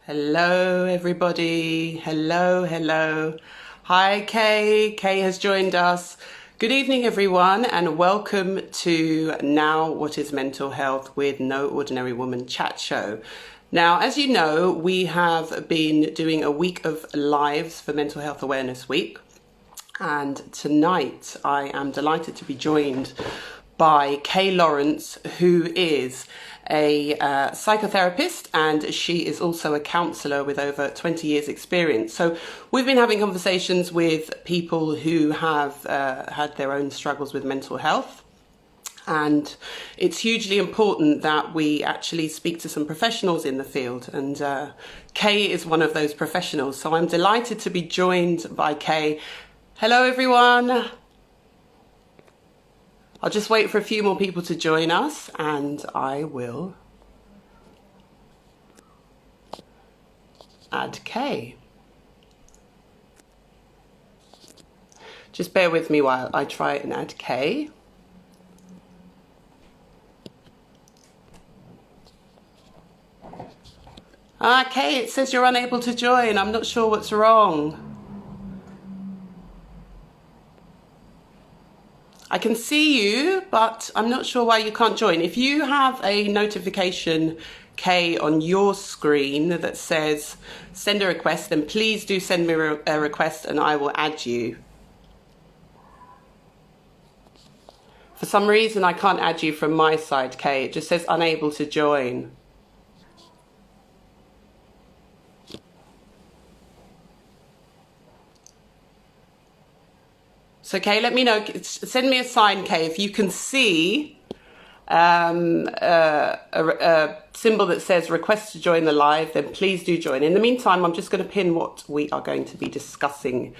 Hello, everybody. Hello, hello. Hi, Kay. Kay has joined us. Good evening, everyone, and welcome to Now What is Mental Health with No Ordinary Woman chat show. Now, as you know, we have been doing a week of lives for Mental Health Awareness Week. And tonight I am delighted to be joined by Kay Lawrence, who is a psychotherapist, and she is also a counsellor with over 20 years experience. So we've been having conversations with people who have had their own struggles with mental health. And it's hugely important that we actually speak to some professionals in the field. And Kay is one of those professionals. So I'm delighted to be joined by Kay. Hello, everyone. I'll just wait for a few more people to join us and I will add Kay. Just bear with me while I try and add Kay. Kay, it says you're unable to join. I'm not sure what's wrong. I can see you, but I'm not sure why you can't join. If you have a notification, Kay, on your screen that says send a request, then please do send me a request and I will add you. For some reason, I can't add you from my side, Kay. It just says unable to join. So, Kay, let me know. Send me a sign, Kay, if you can see a symbol that says request to join the live, then please do join. In the meantime, I'm just going to pin what we are going to be discussing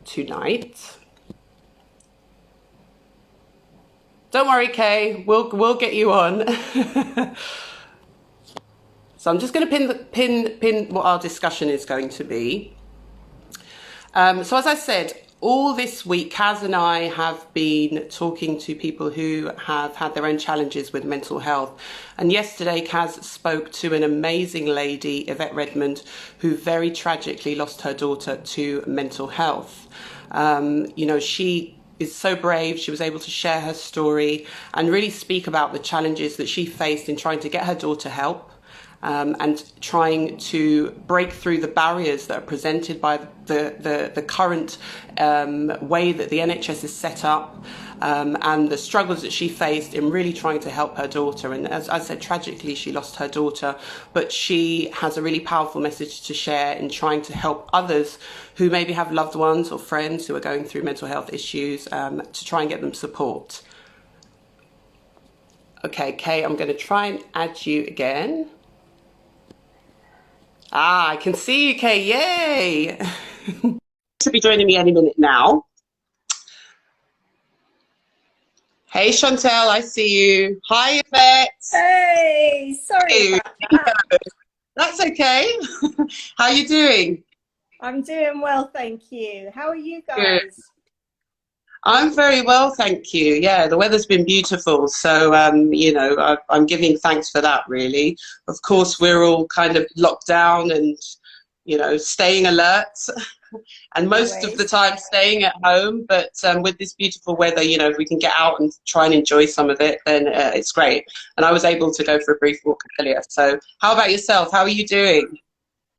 tonight. Don't worry, Kay, we'll get you on. So I'm just going to pin what our discussion is going to be. So as I said, all this week, Kaz and I have been talking to people who have had their own challenges with mental health. And yesterday, Kaz spoke to an amazing lady, Yvette Redmond, who very tragically lost her daughter to mental health. She is so brave. She was able to share her story and really speak about the challenges that she faced in trying to get her daughter help. And trying to break through the barriers that are presented by the current way that the NHS is set up, and the struggles that she faced in really trying to help her daughter. And as I said, tragically, she lost her daughter, but she has a really powerful message to share in trying to help others who maybe have loved ones or friends who are going through mental health issues, to try and get them support. Okay, Kay, I'm going to try and add you again. I can see you, Kay. Yay! To be joining me any minute now. Hey, Chantel, I see you. Hi, Yvette. Hey, sorry about that. That's okay. How are you doing? I'm doing well, thank you. How are you guys? Good. I'm very well, thank you. Yeah, the weather's been beautiful. So, I'm giving thanks for that, really. Of course, we're all kind of locked down and, staying alert and most of the time staying at home. But with this beautiful weather, if we can get out and try and enjoy some of it, then it's great. And I was able to go for a brief walk earlier. So how about yourself? How are you doing?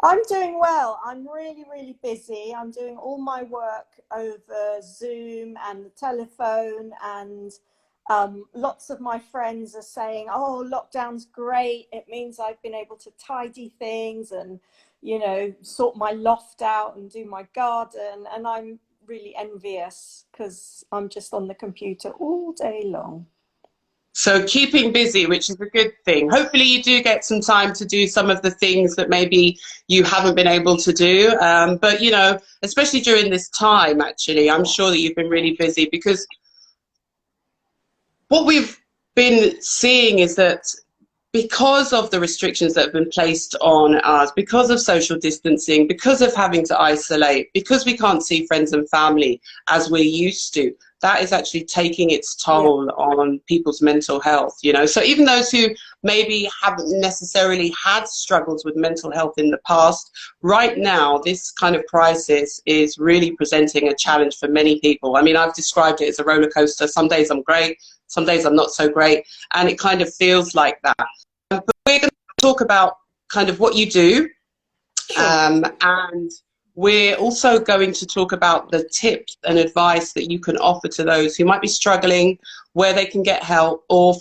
I'm doing well. I'm really, really busy. I'm doing all my work over Zoom and the telephone, and lots of my friends are saying, oh, lockdown's great. It means I've been able to tidy things and, sort my loft out and do my garden. And I'm really envious because I'm just on the computer all day long. So keeping busy, which is a good thing. Hopefully you do get some time to do some of the things that maybe you haven't been able to do. But, especially during this time, actually, I'm sure that you've been really busy, because what we've been seeing is that because of the restrictions that have been placed on us, because of social distancing, because of having to isolate, because we can't see friends and family as we're used to, that is actually taking its toll on people's mental health, you know. So even those who maybe haven't necessarily had struggles with mental health in the past, right now, this kind of crisis is really presenting a challenge for many people. I mean, I've described it as a roller coaster. Some days I'm great, some days I'm not so great, and it kind of feels like that. But we're going to talk about kind of what you do, and we're also going to talk about the tips and advice that you can offer to those who might be struggling, where they can get help, or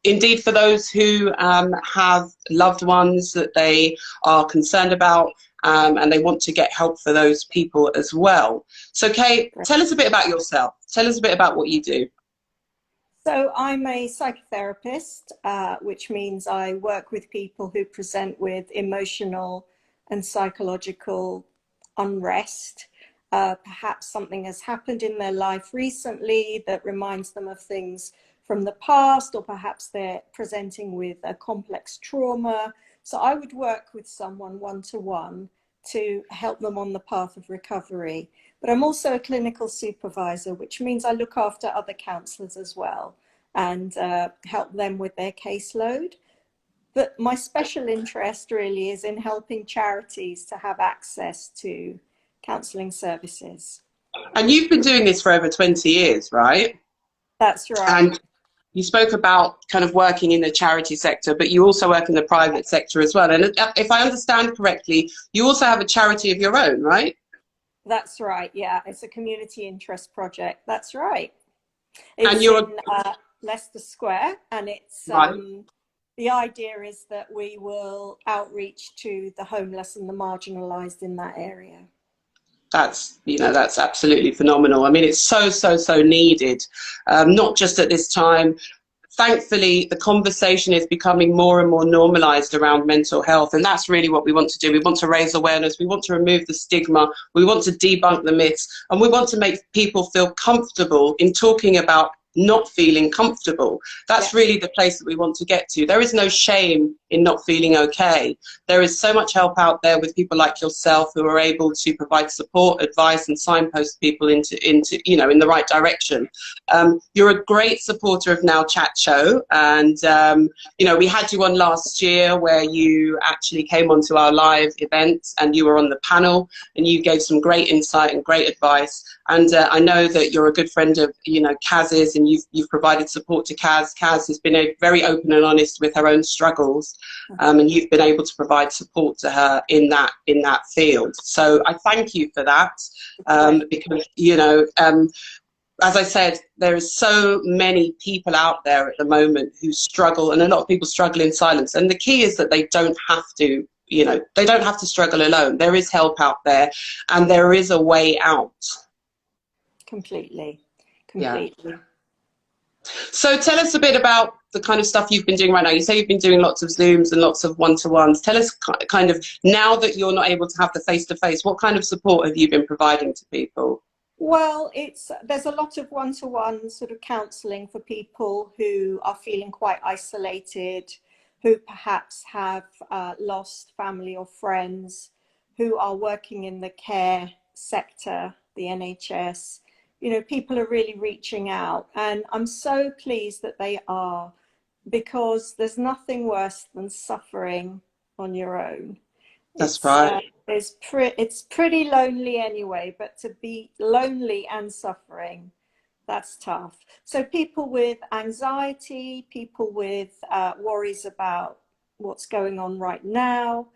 indeed for those who have loved ones that they are concerned about, and they want to get help for those people as well. So Kate, tell us a bit about yourself. Tell us a bit about what you do. So I'm a psychotherapist, which means I work with people who present with emotional and psychological unrest. Perhaps something has happened in their life recently that reminds them of things from the past, or perhaps they're presenting with a complex trauma. So I would work with someone one-to-one to help them on the path of recovery. But I'm also a clinical supervisor, which means I look after other counsellors as well and help them with their caseload. But my special interest really is in helping charities to have access to counselling services. And you've been doing this for over 20 years, right? That's right. And you spoke about kind of working in the charity sector, but you also work in the private sector as well. And if I understand correctly, you also have a charity of your own, right? That's right, yeah. It's a community interest project. That's right. It's and you're in Leicester Square, and it's the idea is that we will outreach to the homeless and the marginalised in that area. That's, you know, that's absolutely phenomenal. I mean, it's so needed, not just at this time. Thankfully, the conversation is becoming more and more normalized around mental health, and that's really what we want to do. We want to raise awareness, we want to remove the stigma, we want to debunk the myths, and we want to make people feel comfortable in talking about not feeling comfortable. That's really the place that we want to get to. There is no shame in not feeling okay. There is so much help out there with people like yourself who are able to provide support, advice, and signpost people into you know, in the right direction. You're a great supporter of Now Chat Show, and you know, we had you on last year where you actually came onto our live event and you were on the panel and you gave some great insight and great advice. And I know that you're a good friend of, you know, Kaz's, and you've provided support to Kaz. Kaz has been very open and honest with her own struggles, and you've been able to provide support to her in that field. So I thank you for that, because, you know, as I said, there are so many people out there at the moment who struggle, and a lot of people struggle in silence. And the key is that they don't have to, you know, they don't have to struggle alone. There is help out there, and there is a way out. Completely. Yeah. So tell us a bit about the kind of stuff you've been doing right now. You say you've been doing lots of Zooms and lots of one-to-ones. Tell us kind of, now that you're not able to have the face-to-face, what kind of support have you been providing to people? Well, there's a lot of one-to-one sort of counselling for people who are feeling quite isolated, who perhaps have lost family or friends, who are working in the care sector, the NHS. You know, people are really reaching out, and I'm so pleased that they are, because there's nothing worse than suffering on your own. That's right. It's pretty lonely anyway, but to be lonely and suffering, that's tough. So people with anxiety, people with worries about what's going on right now,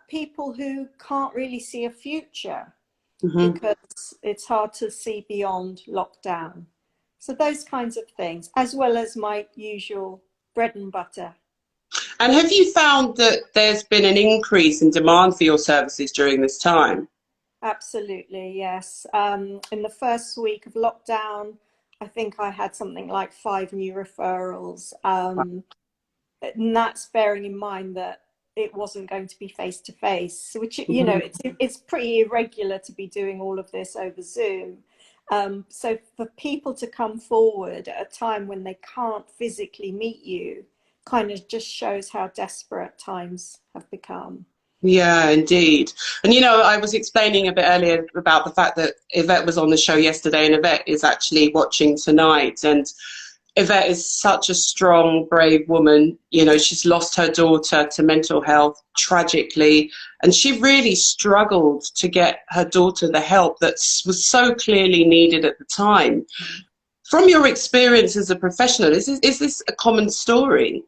people who can't really see a future, because it's hard to see beyond lockdown. So those kinds of things, as well as my usual bread and butter. And have you found that there's been an increase in demand for your services during this time? Absolutely, yes. In the first week of lockdown, I think I had something like 5 new referrals. And that's bearing in mind that it wasn't going to be face-to-face, which, you know, it's pretty irregular to be doing all of this over Zoom. So for people to come forward at a time when they can't physically meet you kind of just shows how desperate times have become. Yeah, indeed. And I was explaining a bit earlier about the fact that Yvette was on the show yesterday, and Yvette is actually watching tonight. And Yvette is such a strong, brave woman. She's lost her daughter to mental health tragically, and she really struggled to get her daughter the help that was so clearly needed at the time. From your experience as a professional, is this a common story?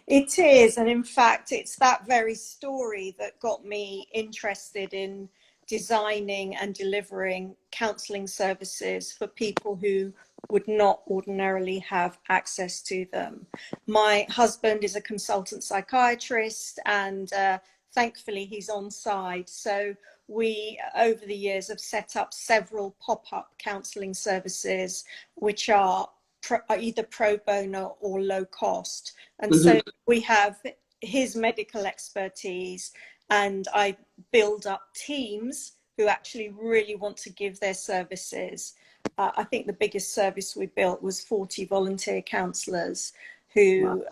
It is, and in fact, it's that very story that got me interested in designing and delivering counselling services for people who would not ordinarily have access to them. My husband is a consultant psychiatrist, and thankfully he's on side. So we, over the years, have set up several pop-up counselling services, which are either pro bono or low cost. And so we have his medical expertise, and I build up teams who actually really want to give their services. I think the biggest service we built was 40 volunteer counsellors who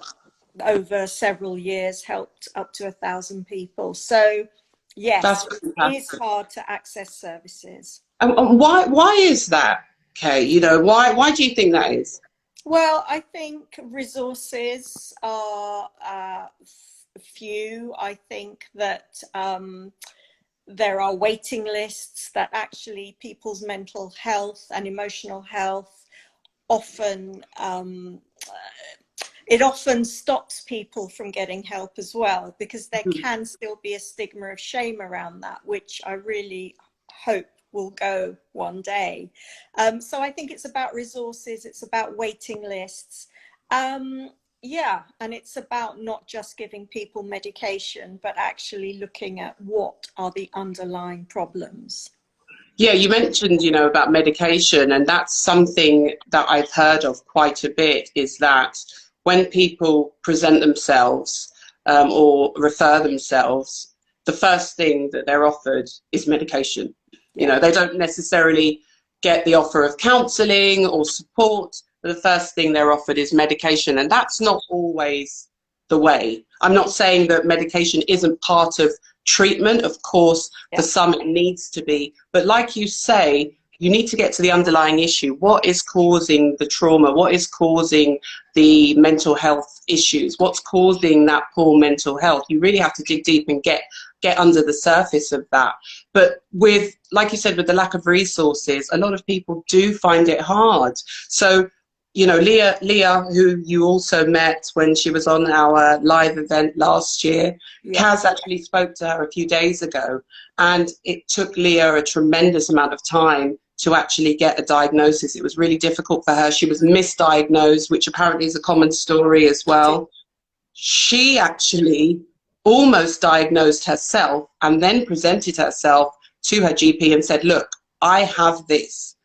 over several years helped up to 1,000 people. So yes, it is hard to access services. And why is that, Kay? Why do you think that is? Well, I think resources are few. I think that there are waiting lists, that actually people's mental health and emotional health often it often stops people from getting help as well, because there can still be a stigma of shame around that, which I really hope will go one day. So I think it's about resources, it's about waiting lists. Yeah, and it's about not just giving people medication, but actually looking at what are the underlying problems. Yeah, you mentioned, about medication, and that's something that I've heard of quite a bit, is that when people present themselves or refer themselves, the first thing that they're offered is medication. They don't necessarily get the offer of counselling or support, but the first thing they're offered is medication. And that's not always the way. I'm not saying that medication isn't part of treatment. Of course, for some it needs to be. But like you say, you need to get to the underlying issue. What is causing the trauma? What is causing the mental health issues? What's causing that poor mental health? You really have to dig deep and get under the surface of that. But with, like you said, with the lack of resources, a lot of people do find it hard. So, Leah, who you also met when she was on our live event last year, Kaz actually spoke to her a few days ago, and it took Leah a tremendous amount of time to actually get a diagnosis. It was really difficult for her. She was misdiagnosed, which apparently is a common story as well. She actually almost diagnosed herself and then presented herself to her GP and said, look, I have this.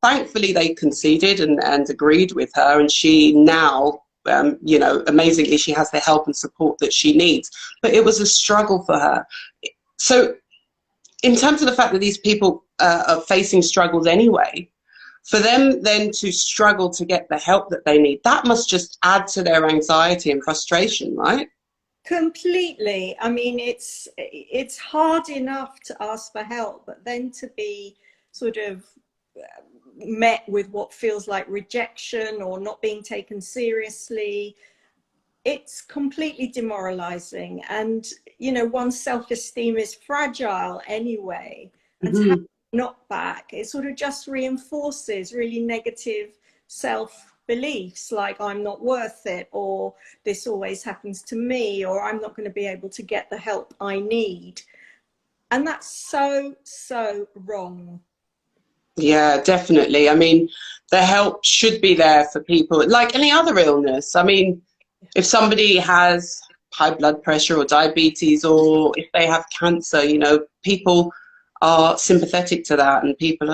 Thankfully, they conceded and agreed with her, and she now, amazingly, she has the help and support that she needs. But it was a struggle for her. So in terms of the fact that these people are facing struggles anyway, for them then to struggle to get the help that they need, that must just add to their anxiety and frustration, right? Completely. I mean, it's hard enough to ask for help, but then to be sort of met with what feels like rejection or not being taken seriously, it's completely demoralizing. And one's self-esteem is fragile anyway, and to have a knockback, it sort of just reinforces really negative self-beliefs, like I'm not worth it, or this always happens to me, or I'm not going to be able to get the help I need. And that's so wrong. Yeah, definitely. I mean, the help should be there for people like any other illness. I mean, if somebody has high blood pressure or diabetes, or if they have cancer, people are sympathetic to that, and people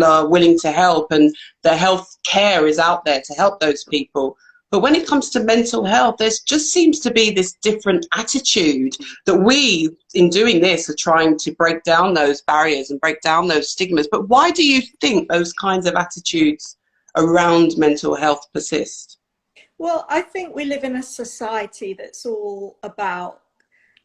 are willing to help, and the health care is out there to help those people. But when it comes to mental health, there just seems to be this different attitude that we, in doing this, are trying to break down those barriers and break down those stigmas. But why do you think those kinds of attitudes around mental health persist? Well, I think we live in a society that's all about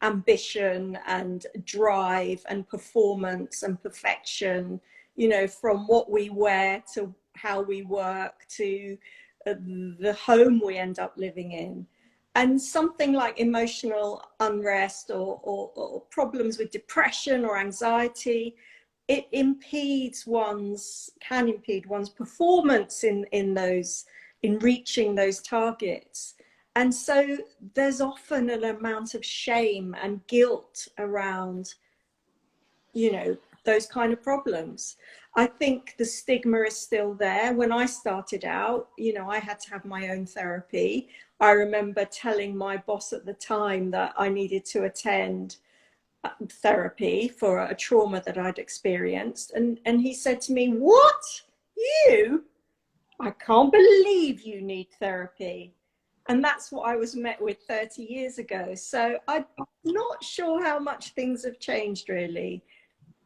ambition and drive and performance and perfection, you know, from what we wear to how we work to the home we end up living in. And something like emotional unrest or problems with depression or anxiety, it can impede one's performance in reaching those targets. And so there's often an amount of shame and guilt around, you know, those kind of problems. I think the stigma is still there. When I started out, you know, I had to have my own therapy. I remember telling my boss at the time that I needed to attend therapy for a trauma that I'd experienced. And he said to me, "What? You? I can't believe you need therapy." And that's what I was met with 30 years ago. So I'm not sure how much things have changed, really.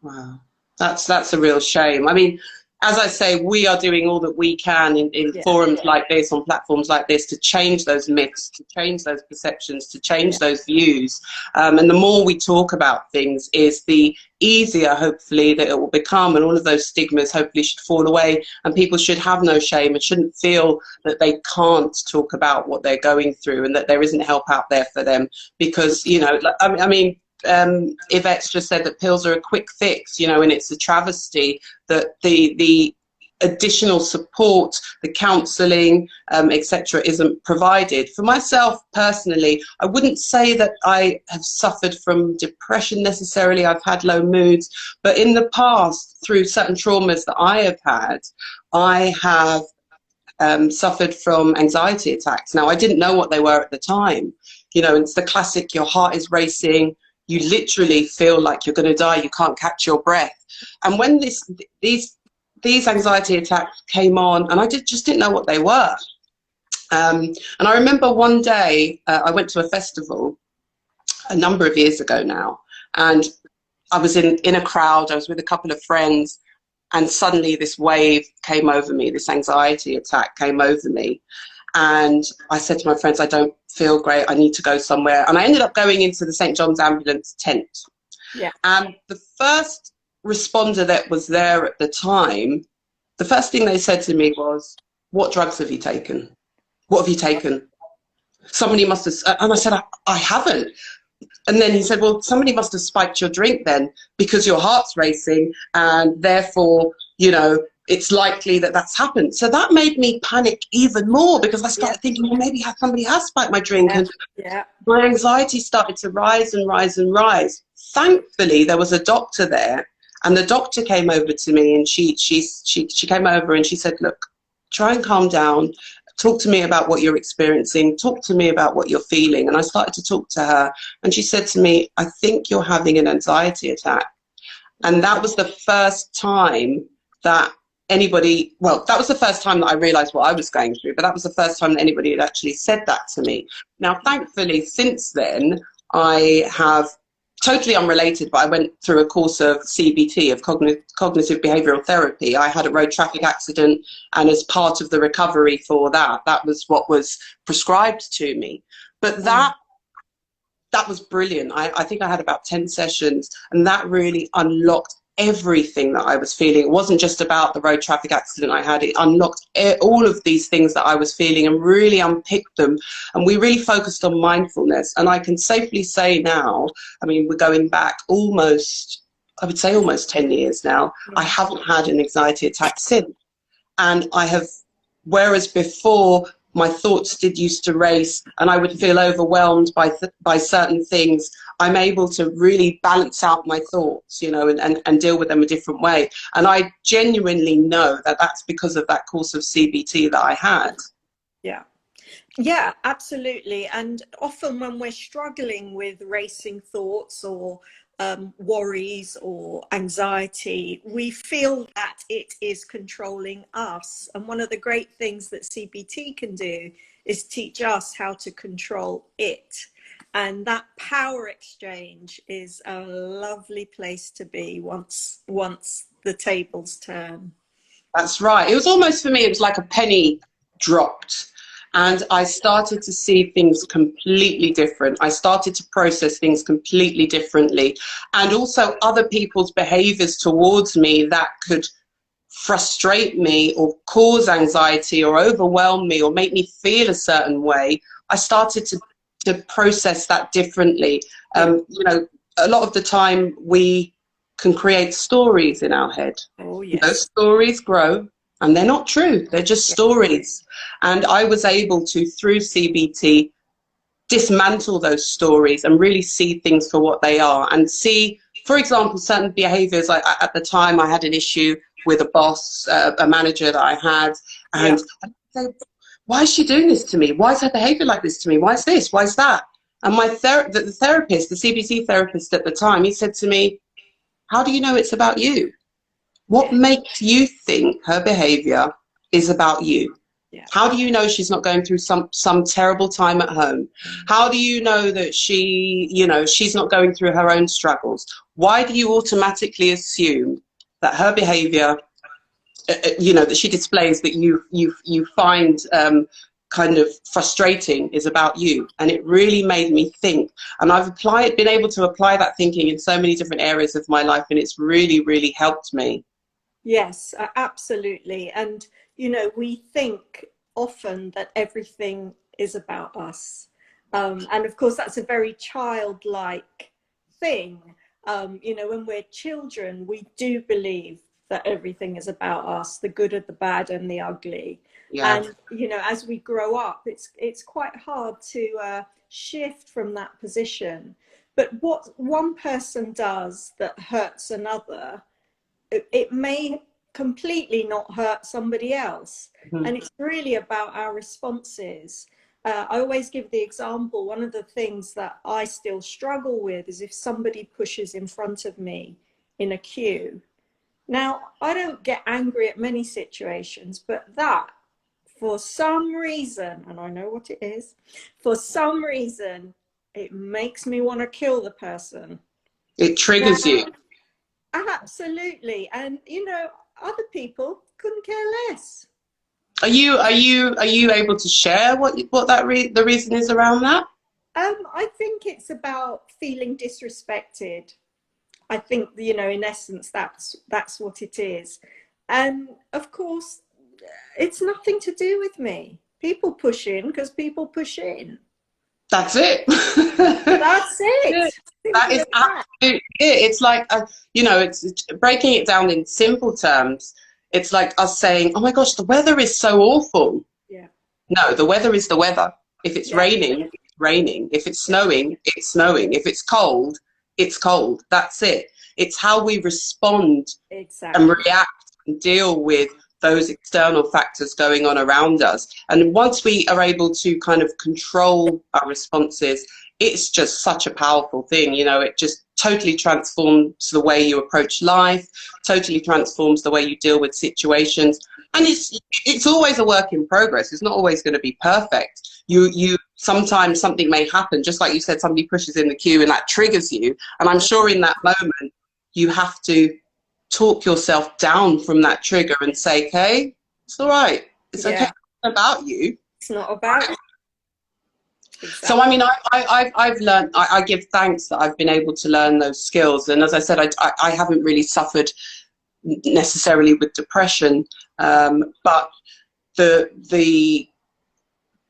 Wow, that's a real shame. I mean, as I say, we are doing all that we can in forums like this, on platforms like this, to change those myths, to change those perceptions, to change those views. And the more we talk about things, is the easier, hopefully, that it will become, and all of those stigmas hopefully should fall away, and people should have no shame and shouldn't feel that they can't talk about what they're going through and that there isn't help out there for them. Because, you know, I mean, Yvette's just said that pills are a quick fix, you know, and it's a travesty that the additional support, the counselling, etc., isn't provided. For myself personally, I wouldn't say that I have suffered from depression necessarily. I've had low moods, but in the past, through certain traumas that I have had, I have suffered from anxiety attacks. Now, I didn't know what they were at the time. You know, it's the classic, your heart is racing, you literally feel like you're going to die, you can't catch your breath. And when these anxiety attacks came on, and I just didn't know what they were. And I remember one day I went to a festival a number of years ago now, and I was in a crowd, I was with a couple of friends, and suddenly this wave came over me, this anxiety attack came over me. And I said to my friends, I don't feel great, I need to go somewhere. And I ended up going into the St. John's ambulance tent. Yeah. And the first responder that was there at the time, the first thing they said to me was, "What drugs have you taken? What have you taken?" Somebody must have, and I said, I haven't. And then he said, "Well, somebody must have spiked your drink then, because your heart's racing, and therefore, you know, it's likely that that's happened." So that made me panic even more, because I started thinking, well, maybe somebody has spiked my drink, and my anxiety started to rise and rise and rise. Thankfully, there was a doctor there, and the doctor came over to me, and she came over and she said, "Look, try and calm down. Talk to me about what you're experiencing. Talk to me about what you're feeling." And I started to talk to her, and she said to me, "I think you're having an anxiety attack." And that was the first time that anybody, well, that was the first time that I realized what I was going through, but that was the first time that anybody had actually said that to me. Now, thankfully, since then, I have, totally unrelated, but I went through a course of CBT, of cognitive behavioral therapy. I had a road traffic accident, and as part of the recovery for that, that was what was prescribed to me. But that was brilliant. I think I had about 10 sessions, and that really unlocked everything that I was feeling. It wasn't just about the road traffic accident I had. It unlocked all of these things that I was feeling and really unpicked them. And we really focused on mindfulness. And I can safely say now, I mean, we're going back almost, I would say almost 10 years now, I haven't had an anxiety attack since. And I have, whereas before, my thoughts used to race and I would feel overwhelmed by certain things, I'm able to really balance out my thoughts, you know, and deal with them a different way. And I genuinely know that that's because of that course of CBT that I had. Yeah. Yeah, absolutely. And often when we're struggling with racing thoughts or worries or anxiety, we feel that it is controlling us. And one of the great things that CBT can do is teach us how to control it. And that power exchange is a lovely place to be once the tables turn. That's right. It was almost, for me, it was like a penny dropped. And I started to see things completely different. I started to process things completely differently. And also other people's behaviors towards me that could frustrate me or cause anxiety or overwhelm me or make me feel a certain way. I started to process that differently. You know, a lot of the time we can create stories in our head. Oh, yes. Those stories grow and they're not true. They're just stories. And I was able to, through CBT, dismantle those stories and really see things for what they are and see, for example, certain behaviors. At the time I had an issue with a boss, a manager that I had, and I'd say, why is she doing this to me? Why is her behavior like this to me? Why is this? Why is that? And my the therapist, the CBT therapist at the time, he said to me, how do you know it's about you? What makes you think her behavior is about you? How do you know she's not going through some terrible time at home? How do you know that she's not going through her own struggles? Why do you automatically assume that her behavior, that she displays, that you find kind of frustrating, is about you? And it really made me think. And I've been able to apply that thinking in so many different areas of my life, and it's really, really helped me. Yes, absolutely. And, we think often that everything is about us. And of course, that's a very childlike thing. When we're children, we do believe that everything is about us, the good and the bad and the ugly. Yeah. And, as we grow up, it's quite hard to shift from that position. But what one person does that hurts another, it may completely not hurt somebody else. Mm-hmm. And it's really about our responses. I always give the example, one of the things that I still struggle with is if somebody pushes in front of me in a queue. Now, I don't get angry at many situations, but that, for some reason, and I know what it is, for some reason, it makes me want to kill the person. It triggers you. Absolutely. And other people couldn't care less. Are you able to share what the reason is around that? I think it's about feeling disrespected. I think, in essence, that's what it is. And of course, it's nothing to do with me. People push in because people push in. That's it. That's it. That is absolutely it. It's like, it's breaking it down in simple terms. It's like us saying, oh my gosh, the weather is so awful. Yeah. No, the weather is the weather. If it's raining, it's raining. If it's snowing, it's snowing. If it's cold, it's cold. That's it. It's how we respond and react and deal with those external factors going on around us. And once we are able to kind of control our responses, it's just such a powerful thing. It just totally transforms the way you approach life, totally transforms the way you deal with situations. And it's always a work in progress. It's not always going to be perfect. You sometimes something may happen, just like you said, somebody pushes in the queue and that triggers you. And I'm sure in that moment you have to talk yourself down from that trigger and say, okay, it's all right. It's okay. It's not about you. It's not about you. Exactly. So, I mean, I've learned, I give thanks that I've been able to learn those skills. And as I said, I haven't really suffered necessarily with depression, but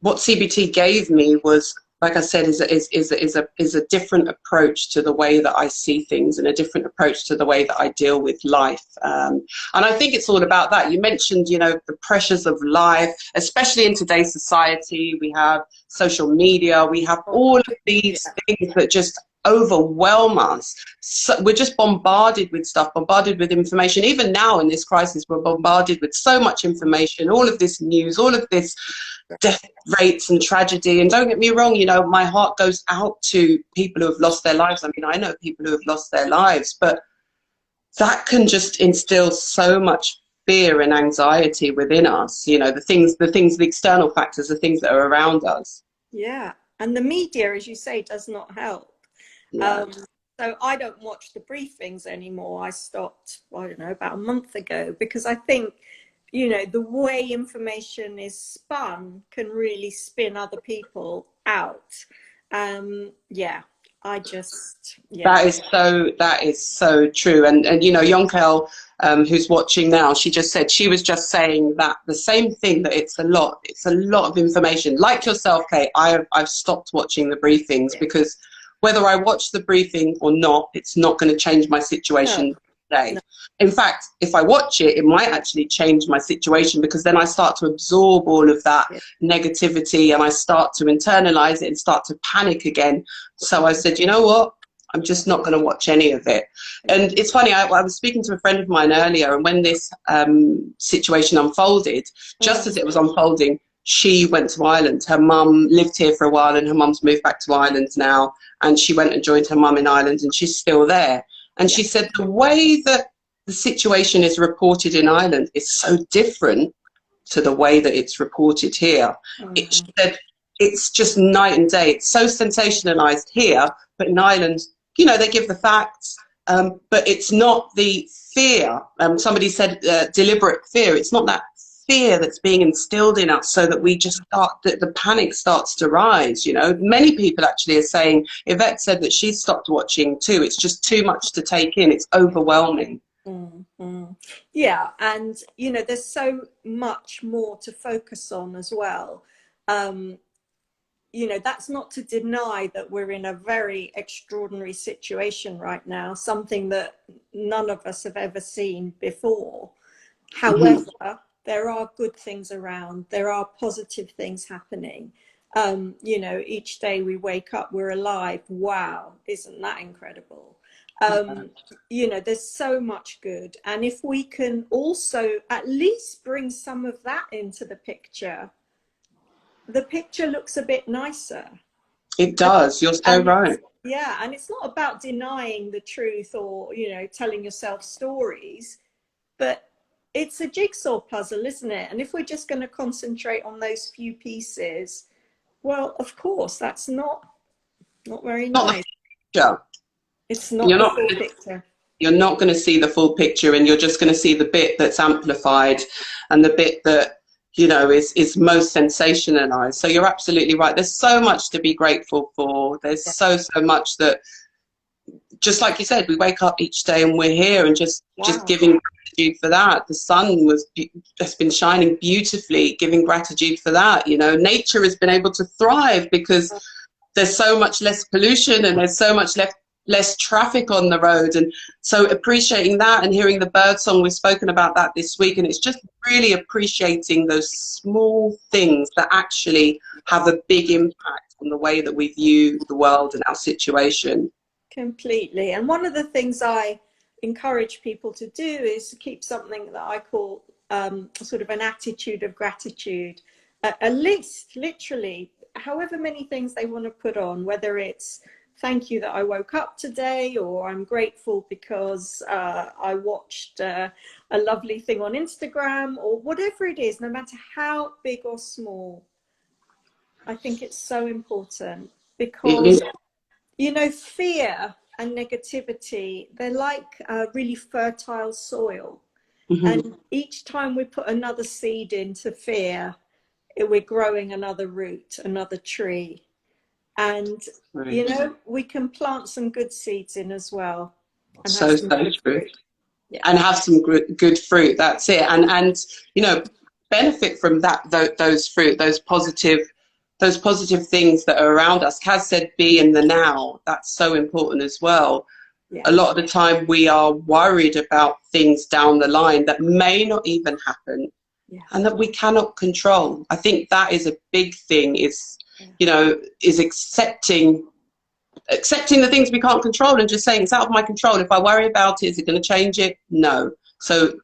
what CBT gave me was, like I said, is a different approach to the way that I see things and a different approach to the way that I deal with life. And I think it's all about that. You mentioned, the pressures of life, especially in today's society. We have social media. We have all of these things that just overwhelm us. So we're just bombarded with stuff, bombarded with information. Even now in this crisis, we're bombarded with so much information, all of this news, all of this death rates and tragedy. And don't get me wrong, my heart goes out to people who have lost their lives. I mean, I know people who have lost their lives, but that can just instill so much fear and anxiety within us. The external factors, the things that are around us. Yeah. And the media, as you say, does not help. Yeah. So I don't watch the briefings anymore. I stopped, I don't know, about a month ago, because I think you know, the way information is spun can really spin other people out. Yeah, I just, yeah. That is so true. And you know, Yonkel, who's watching now, she just said, she was just saying that the same thing, that it's a lot of information. Like yourself, Kate, I've stopped watching the briefings, because whether I watch the briefing or not, it's not going to change my situation today. No. In fact, if I watch it, it might actually change my situation, because then I start to absorb all of that negativity, and I start to internalize it and start to panic again. So I said, you know what? I'm just not going to watch any of it. And it's funny, I was speaking to a friend of mine earlier, and when this situation unfolded, just as it was unfolding, she went to Ireland. Her mum lived here for a while, and her mum's moved back to Ireland now, and she went and joined her mum in Ireland, and she's still there. And she said the way that the situation is reported in Ireland is so different to the way that it's reported here. She said it's just night and day. It's so sensationalized here, but in Ireland, you know, they give the facts, but it's not the fear. Somebody said deliberate fear. It's not that fear that's being instilled in us, so that we just start, the panic starts to rise. You know, many people actually are saying, Yvette said that she's stopped watching too. It's just too much to take in. It's overwhelming. Yeah, and you know, there's so much more to focus on as well. You know, that's not to deny that we're in a very extraordinary situation right now, something that none of us have ever seen before. However, there are good things around. There are positive things happening. You know, each day we wake up, we're alive. Wow, isn't that incredible? You know, there's so much good. And if we can also at least bring some of that into the picture looks a bit nicer. It does. You're so right. Yeah, and it's not about denying the truth or, you know, telling yourself stories, but it's a jigsaw puzzle, isn't it? And if we're just going to concentrate on those few pieces, well, of course, that's not very nice. It's not the full picture. You're not going to see the full picture, and you're just going to see the bit that's amplified and the bit that, you know, is most sensationalized. So you're absolutely right. There's so much to be grateful for. There's so much that, just like you said, we wake up each day and we're here, and just giving gratitude for that. The sun has been shining beautifully, giving gratitude for that. You know, nature has been able to thrive because there's so much less pollution, and there's so much less traffic on the road. And so appreciating that, and hearing the bird song, we've spoken about that this week, and it's just really appreciating those small things that actually have a big impact on the way that we view the world and our situation. Completely. And one of the things I encourage people to do is to keep something that I call sort of an attitude of gratitude, a list, literally, however many things they want to put on, whether it's thank you that I woke up today, or I'm grateful because I watched a lovely thing on Instagram, or whatever it is, no matter how big or small. I think it's so important, because, you know, fear and negativity, they're like really fertile soil. And each time we put another seed into fear, we're growing another root, another tree. And, you know, we can plant some good seeds in as well. And So true. And have some good fruit. That's it. And you know, benefit from that, those fruit, those positive things that are around us. Kaz said, be in the now. That's so important as well. A lot of the time we are worried about things down the line that may not even happen, and that we cannot control. I think that is a big thing, is, you know, is accepting the things we can't control, and just saying, it's out of my control. If I worry about it, is it going to change it? No. So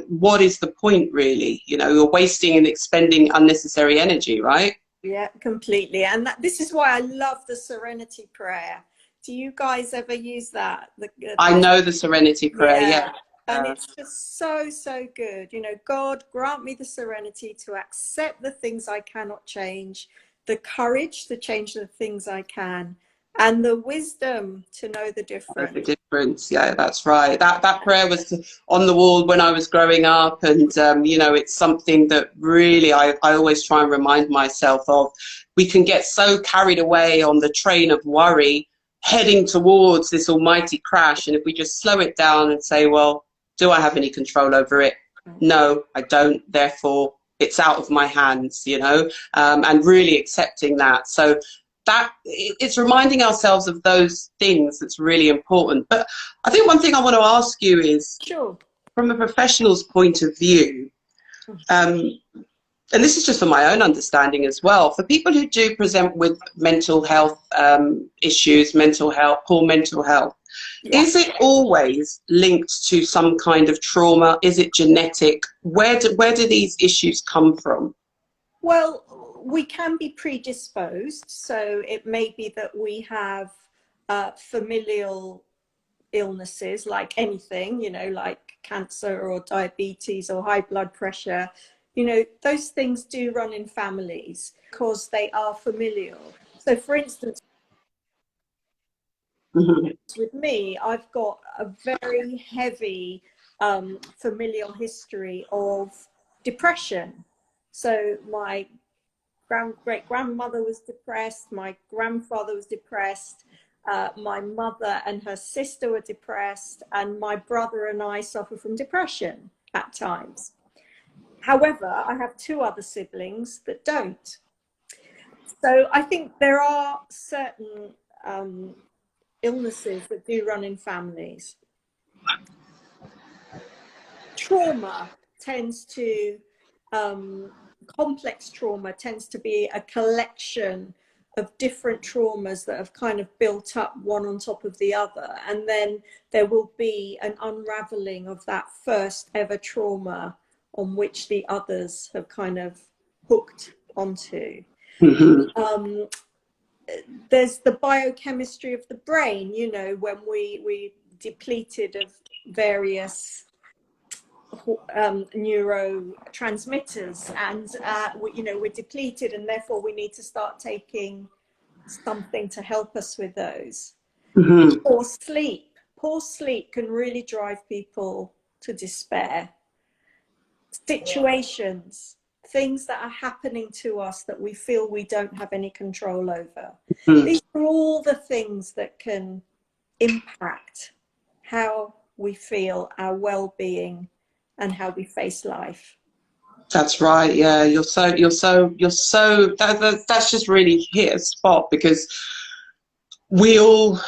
what is the point, really? You know, you're wasting and expending unnecessary energy, right? Yeah, completely. And this is why I love the Serenity Prayer. Do you guys ever use that? I know the Serenity Prayer, yeah. And it's just so good. You know, God, grant me the serenity to accept the things I cannot change, the courage to change the things I can, And the wisdom to know the Know the difference. difference. Yeah, that's right. That prayer was on the wall when I was growing up, and you know, it's something that really I always try and remind myself of. We can get so carried away on the train of worry, heading towards this almighty crash, and if we just slow it down and say, well, do I have any control over it? No, I don't. Therefore, it's out of my hands. You know, and really accepting that. So that it's reminding ourselves of those things that's really important. But I think one thing I want to ask you is, Sure. from a professional's point of view, and this is just for my own understanding as well, for people who do present with mental health issues, poor mental health, Yeah. is it always linked to some kind of trauma? Is it genetic? Where do these issues come from? Well, we can be predisposed. So it may be that we have familial illnesses like anything, you know, like cancer or diabetes or high blood pressure. You know, those things do run in families because they are familial. So for instance, with me, I've got a very heavy familial history of depression. So my great grandmother was depressed, my grandfather was depressed, my mother and her sister were depressed, and my brother and I suffer from depression at times. However, I have two other siblings that don't. So I think there are certain illnesses that do run in families. Trauma tends to complex trauma tends to be a collection of different traumas that have kind of built up one on top of the other, and then there will be an unraveling of that first ever trauma on which the others have kind of hooked onto. There's the biochemistry of the brain, you know, when we depleted of various neurotransmitters, and you know, we're depleted, and therefore we need to start taking something to help us with those. Poor sleep can really drive people to despair. Situations, things that are happening to us that we feel we don't have any control over. These are all the things that can impact how we feel, our well-being, and how we face life. That's right. Yeah, that's just really hit a spot, because we're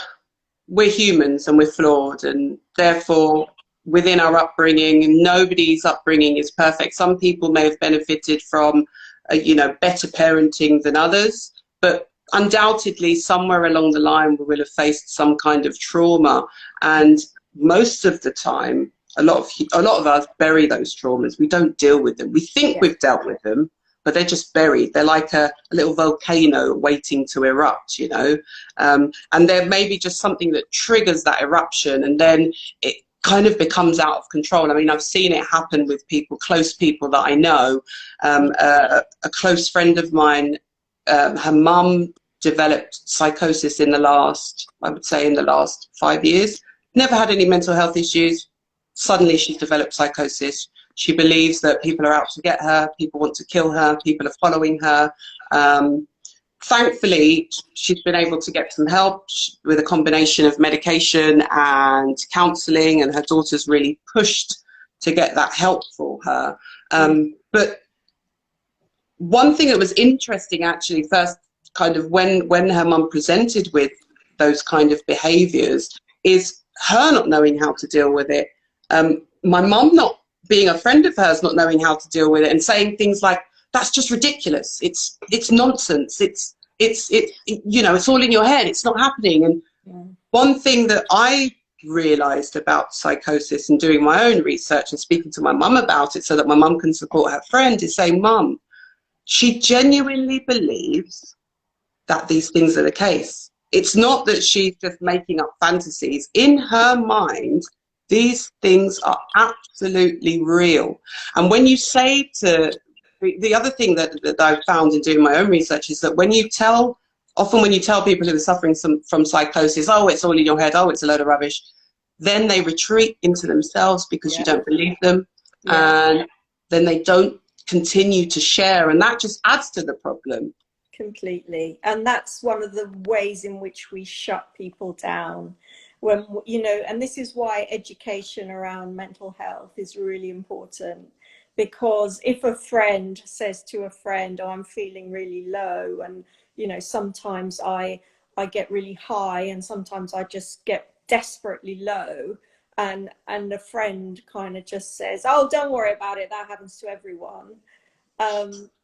humans and we're flawed, and therefore within our upbringing, nobody's upbringing is perfect. Some people may have benefited from you know, better parenting than others, but undoubtedly somewhere along the line we will have faced some kind of trauma, and most of the time a lot of us bury those traumas. We don't deal with them. We think we've dealt with them, but they're just buried. They're like a little volcano waiting to erupt, you know. And there may be just something that triggers that eruption, and then it kind of becomes out of control. I mean, I've seen it happen with people, close people that I know. A close friend of mine, her mum developed psychosis in the last 5 years. Never had any mental health issues. Suddenly she's developed psychosis. She believes that people are out to get her, people want to kill her, people are following her. Thankfully, she's been able to get some help with a combination of medication and counselling, and her daughter's really pushed to get that help for her. But one thing that was interesting, actually, first kind of when her mum presented with those kind of behaviours, is her not knowing how to deal with it. My mum, not being a friend of hers, not knowing how to deal with it, and saying things like, "That's just ridiculous. It's nonsense. It's you know, it's all in your head. It's not happening." And one thing that I realised about psychosis and doing my own research and speaking to my mum about it so that my mum can support her friend is saying, "Mum, she genuinely believes that these things are the case. It's not that she's just making up fantasies. In her mind, these things are absolutely real." And when you say to, the other thing that I found in doing my own research is that when you tell often when you tell people who are suffering from psychosis, oh, it's all in your head, oh, it's a load of rubbish, then they retreat into themselves because you don't believe them. And then they don't continue to share, and that just adds to the problem. Completely. And that's one of the ways in which we shut people down. When, you know, and this is why education around mental health is really important, because if a friend says to a friend, oh, I'm feeling really low, and you know, sometimes I get really high, and sometimes I just get desperately low, and a friend kind of just says, oh, don't worry about it, that happens to everyone.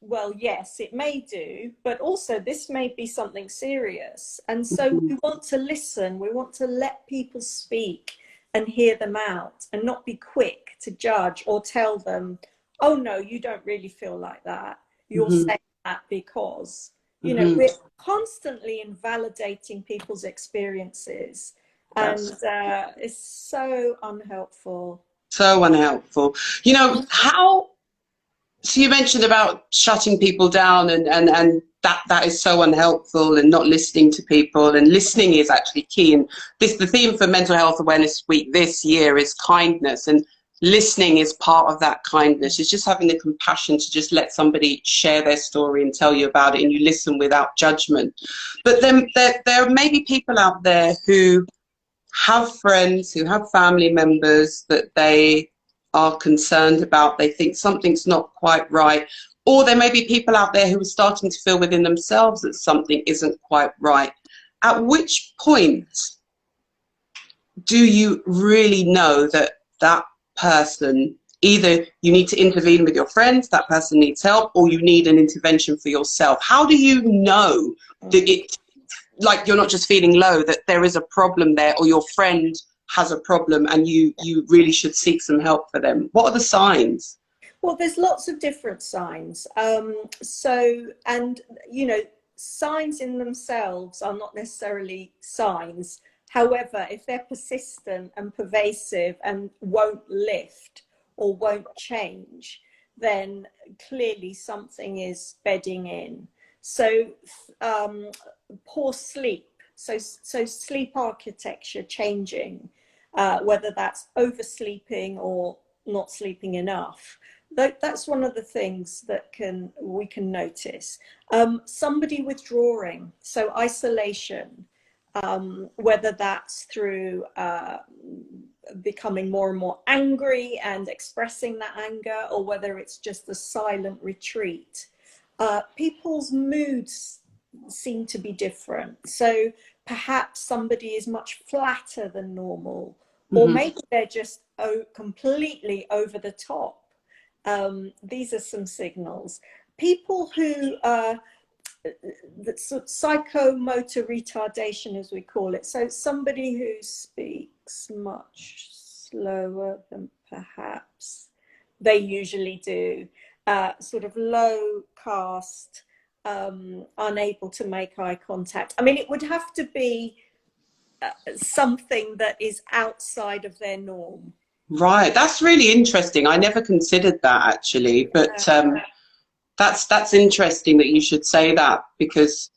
Well, yes, it may do, but also this may be something serious. And so we want to listen, we want to let people speak and hear them out, and not be quick to judge or tell them, oh no, you don't really feel like that, you're saying that because, you know, we're constantly invalidating people's experiences, and it's so unhelpful. So unhelpful. You know, so you mentioned about shutting people down, and that is so unhelpful, and not listening to people, and listening is actually key. And the theme for Mental Health Awareness Week this year is kindness, and listening is part of that kindness. It's just having the compassion to just let somebody share their story and tell you about it, and you listen without judgment. But then there may be people out there who have friends, who have family members that they are concerned about, they think something's not quite right, or there may be people out there who are starting to feel within themselves that something isn't quite right. At which point do you really know that that person, either you need to intervene with your friends, that person needs help, or you need an intervention for yourself? How do you know that it, like, you're not just feeling low, that there is a problem there, or your friend has a problem and you really should seek some help for them? What are the signs? Well, there's lots of different signs. And you know, signs in themselves are not necessarily signs. However, if they're persistent and pervasive and won't lift or won't change, then clearly something is bedding in. So poor sleep, so sleep architecture changing, whether that's oversleeping or not sleeping enough. That's one of the things that we can notice. Somebody withdrawing, so isolation, whether that's through becoming more and more angry and expressing that anger, or whether it's just a silent retreat. People's moods seem to be different. So perhaps somebody is much flatter than normal, or maybe they're just completely over the top. These are some signals. People who psychomotor retardation, as we call it, so somebody who speaks much slower than perhaps they usually do, sort of low cast, unable to make eye contact. I mean, it would have to be something that is outside of their norm. Right, that's really interesting. I never considered that, actually, but that's interesting that you should say that, because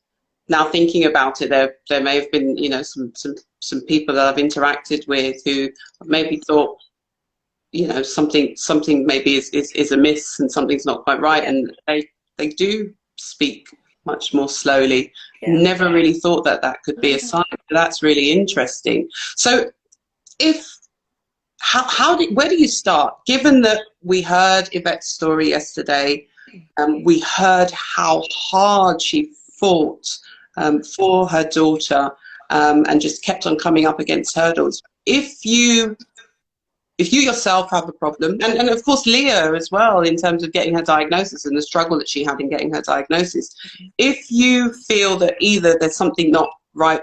now thinking about it, there may have been, you know, some people that I've interacted with who maybe thought, you know, something maybe is amiss and something's not quite right, and they do speak much more slowly. Never really thought that could be a sign. That's really interesting. So where do you start? Given that we heard Yvette's story yesterday, we heard how hard she fought for her daughter, and just kept on coming up against hurdles. If you yourself have a problem, and of course Leah as well, in terms of getting her diagnosis and the struggle that she had in getting her diagnosis, if you feel that either there's something not right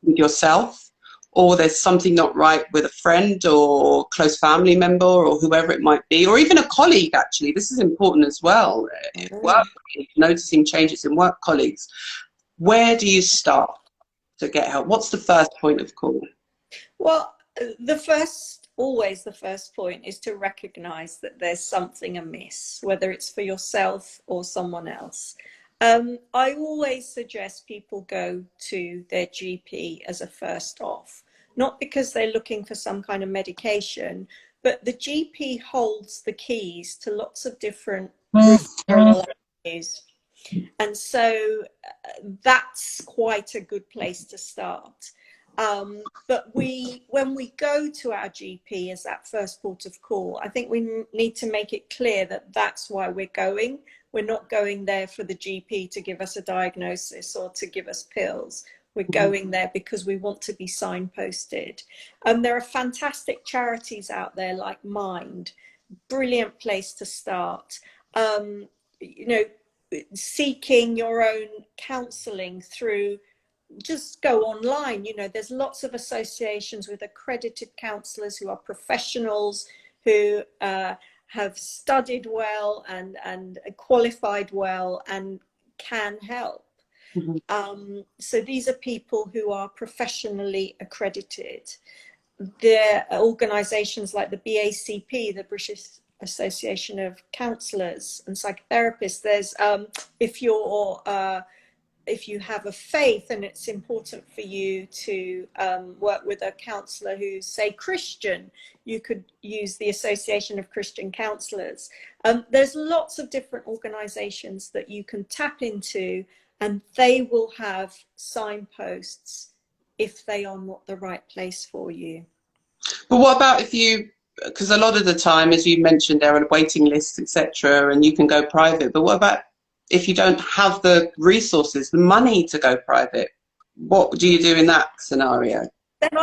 with yourself, or there's something not right with a friend or close family member or whoever it might be, or even a colleague, actually, this is important as well, work, noticing changes in work colleagues, where do you start to get help? What's the first point of call? Well, always the first point is to recognize that there's something amiss, whether it's for yourself or someone else. I always suggest people go to their GP as a first off, not because they're looking for some kind of medication, but the GP holds the keys to lots of different referral avenues. And so that's quite a good place to start. But when we go to our GP as that first port of call, I think we need to make it clear that that's why we're going. We're not going there for the GP to give us a diagnosis or to give us pills. We're going there because we want to be signposted. There are fantastic charities out there like Mind, brilliant place to start. You know, seeking your own counselling through, just go online. You know, there's lots of associations with accredited counsellors who are professionals, who have studied well and qualified well and can help. So these are people who are professionally accredited. There are organisations like the BACP, the British Association of Counsellors and Psychotherapists. There's if you have a faith and it's important for you to work with a counsellor who's, say, Christian, you could use the Association of Christian Counsellors. There's lots of different organisations that you can tap into, and they will have signposts if they are not the right place for you. But what about if you, because a lot of the time, as you mentioned, there are waiting lists, etc., and you can go private, but what about if you don't have the resources, the money to go private? What do you do in that scenario? Then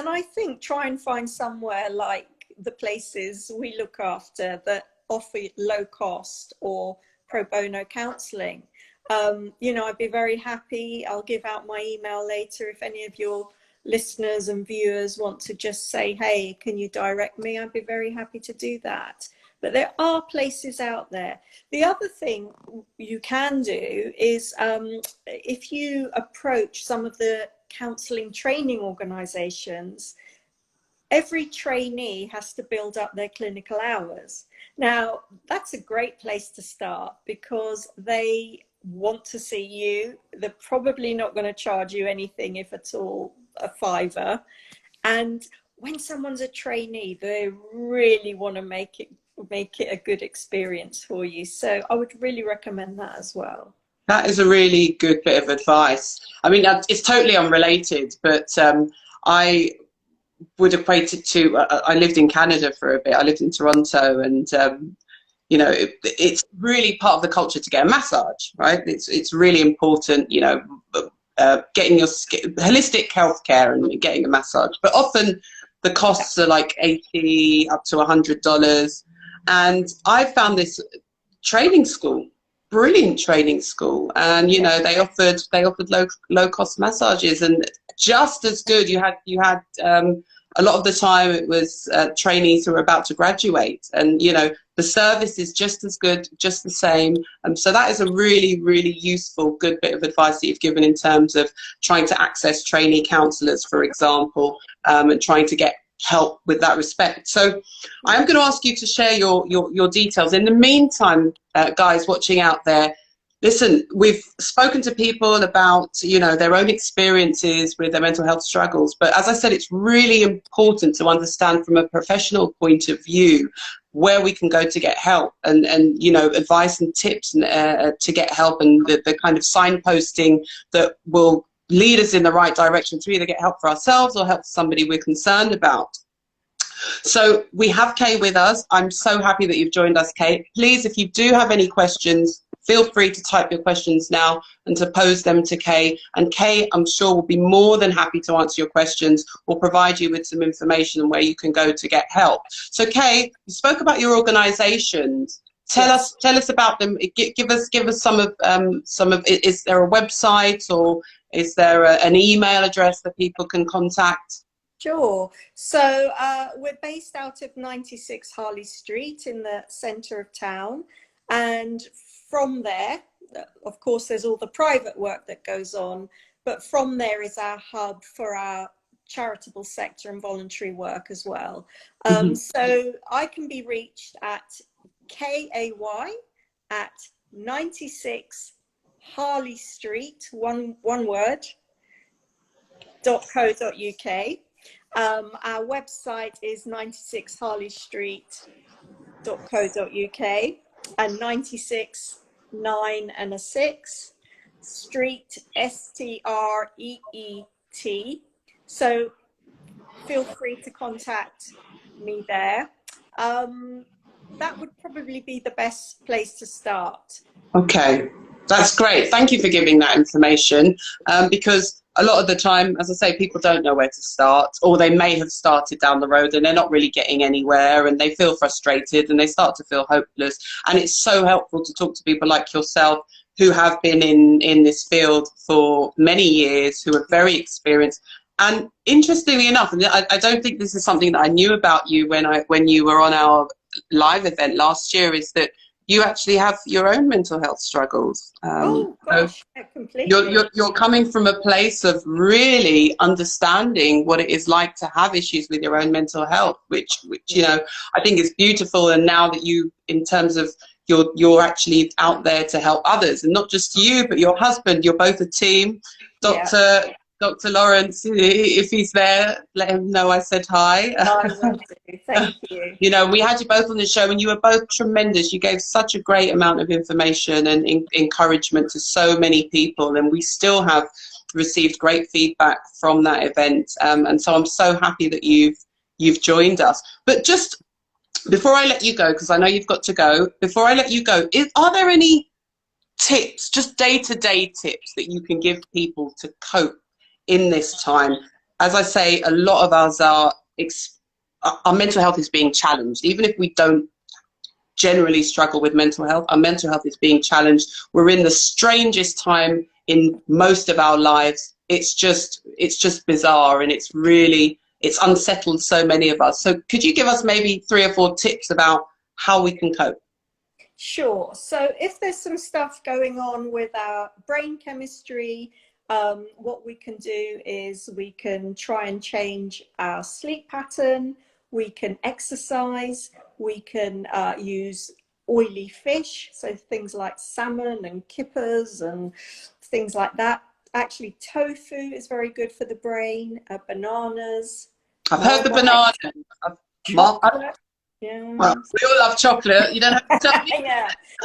I think try and find somewhere like the places we look after that offer low cost or pro bono counselling. You know, I'd be very happy. I'll give out my email later if any of your listeners and viewers want to just say, hey, can you direct me? I'd be very happy to do that. But there are places out there. The other thing you can do is if you approach some of the counselling training organisations, every trainee has to build up their clinical hours. Now, that's a great place to start because they want to see you. They're probably not going to charge you anything, if at all, a fiver. And when someone's a trainee, they really want to make it a good experience for you. So I would really recommend that as well. That is a really good bit of advice. I mean, it's totally unrelated, but I would equate it to, I lived in Canada for a bit. I lived in Toronto, and you know, it's really part of the culture to get a massage, right? It's really important, you know, getting your holistic healthcare and getting a massage. But often the costs are like $80 up to $100. And I found this training school, brilliant training school, and you know, they offered low cost massages, and just as good. You had a lot of the time it was trainees who were about to graduate, and you know, the service is just as good, just the same. So that is a really, really useful, good bit of advice that you've given in terms of trying to access trainee counsellors, for example, and trying to get help with that respect. So I am going to ask you to share your details. In the meantime, guys watching out there, listen, we've spoken to people about, you know, their own experiences with their mental health struggles. But as I said, it's really important to understand from a professional point of view where we can go to get help, and you know, advice and tips and, to get help, and the kind of signposting that will lead us in the right direction to either get help for ourselves or help somebody we're concerned about. So we have Kay with us. I'm so happy that you've joined us, Kay. Please, if you do have any questions, feel free to type your questions now and to pose them to Kay. And Kay, I'm sure, will be more than happy to answer your questions or provide you with some information on where you can go to get help. So Kay, you spoke about your organizations. Tell us about them. Give us some of is there a website, or is there an email address that people can contact? Sure. So we're based out of 96 Harley Street in the centre of town. And from there, of course, there's all the private work that goes on. But from there is our hub for our charitable sector and voluntary work as well. So I can be reached at kay@nowwhatismentalhealth.com. 96 Harley Street, one word, .co.uk. Our website is 96harleystreet.co.uk, and 96 9 and a 6 street, STREET. So feel free to contact me there. That would probably be the best place to start. Okay, that's great. Thank you for giving that information, because a lot of the time, as I say, people don't know where to start, or they may have started down the road and they're not really getting anywhere, and they feel frustrated and they start to feel hopeless. And it's so helpful to talk to people like yourself who have been in this field for many years, who are very experienced. And interestingly enough, and I don't think this is something that I knew about you when you were on our live event last year, is that you actually have your own mental health struggles. Oh gosh, so completely. You're coming from a place of really understanding what it is like to have issues with your own mental health, which you know, I think is beautiful. And now that you, in terms of you're actually out there to help others, and not just you, but your husband. You're both a team. Dr. Lawrence, if he's there, let him know I said hi. I will do. Thank you. You know, we had you both on the show and you were both tremendous. You gave such a great amount of information and encouragement to so many people, and we still have received great feedback from that event. And so I'm so happy that you've joined us. But just before I let you go, because I know you've got to go, before I let you go, are there any tips, just day-to-day tips that you can give people to cope in this time? As I say, a lot of us our mental health is being challenged. Even if we don't generally struggle with mental health, our mental health is being challenged. We're in the strangest time in most of our lives. It's just bizarre, and it's unsettled so many of us. So could you give us maybe 3 or 4 tips about how we can cope? Sure. So if there's some stuff going on with our brain chemistry, what we can do is we can try and change our sleep pattern. We can exercise. We can use oily fish, so things like salmon and kippers and things like that. Actually, tofu is very good for the brain. Bananas. I've heard the banana. Chocolate. Yeah. Well, we all love chocolate. You don't have to tell me.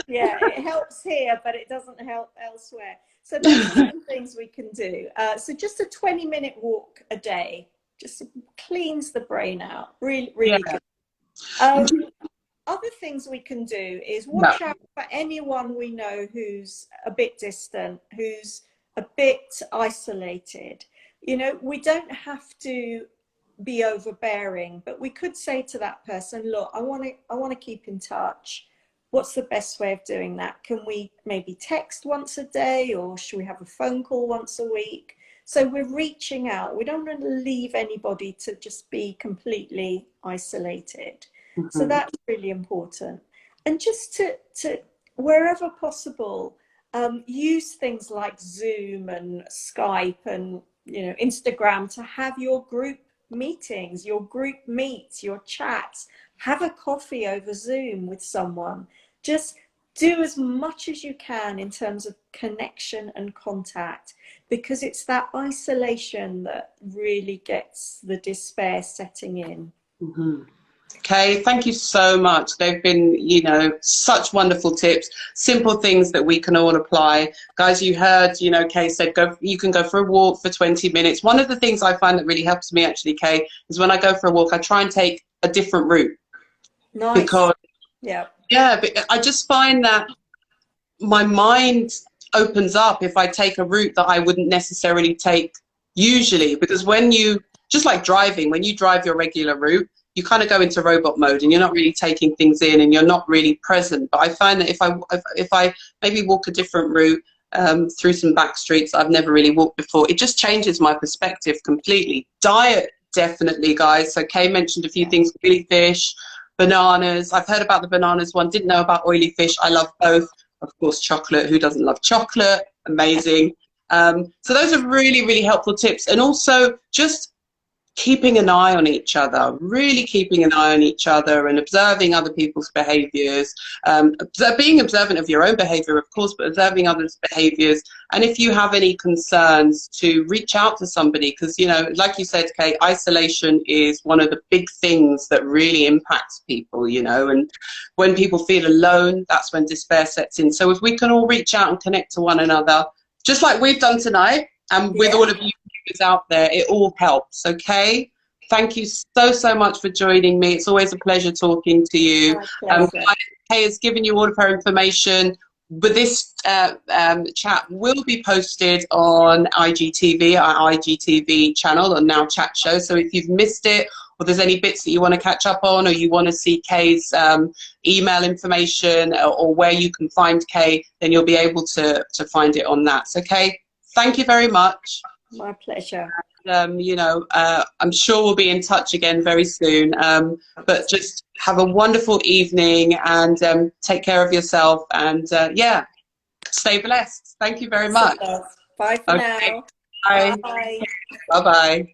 Yeah, it helps here, but it doesn't help elsewhere. So those are some things we can do. So just a 20-minute walk a day just cleans the brain out. Really good. Other things we can do is watch out for anyone we know who's a bit distant, who's a bit isolated. You know, we don't have to be overbearing, but we could say to that person, look, I want to keep in touch. What's the best way of doing that? Can we maybe text once a day, or should we have a phone call once a week? So we're reaching out. We don't want to leave anybody to just be completely isolated. Mm-hmm. So that's really important. And just to wherever possible, use things like Zoom and Skype and, you know, Instagram to have your group meetings, your group meets, your chats. Have a coffee over Zoom with someone. Just do as much as you can in terms of connection and contact, because it's that isolation that really gets the despair setting in. Mm-hmm. Okay, thank you so much. They've been, you know, such wonderful tips, simple things that we can all apply. Guys, you heard, you know, Kay said you can go for a walk for 20 minutes. One of the things I find that really helps me actually, Kay, is when I go for a walk, I try and take a different route. Nice. Because, but I just find that my mind opens up if I take a route that I wouldn't necessarily take usually. Because when you, just like driving, when you drive your regular route, you kind of go into robot mode and you're not really taking things in and you're not really present. But I find that if I maybe walk a different route through some back streets I've never really walked before, it just changes my perspective completely. Diet, definitely, guys. So Kay mentioned a few things: oily fish, bananas. I've heard about the bananas one, didn't know about oily fish. I love both. Of course, chocolate. Who doesn't love chocolate? Amazing. So those are really, really helpful tips. And also just keeping an eye on each other, really keeping an eye on each other and observing other people's behaviours, being observant of your own behaviour, of course, but observing others' behaviours. And if you have any concerns, to reach out to somebody, because, you know, like you said, Kate, isolation is one of the big things that really impacts people, you know, and when people feel alone, that's when despair sets in. So if we can all reach out and connect to one another, just like we've done tonight, and with all of you out there, it all helps. Okay, thank you so much for joining me. It's always a pleasure talking to you. Kay has given you all of her information, but this chat will be posted on IGTV, our IGTV channel, on Now Chat Show. So if you've missed it, or there's any bits that you want to catch up on, or you want to see Kay's email information, or where you can find Kay, then you'll be able to find it on that. So Kay, thank you very much. My pleasure. You know, I'm sure we'll be in touch again very soon. But just have a wonderful evening, and take care of yourself. And yeah, stay blessed. Thank you very much. Bye for now. Bye. Bye. Bye-bye.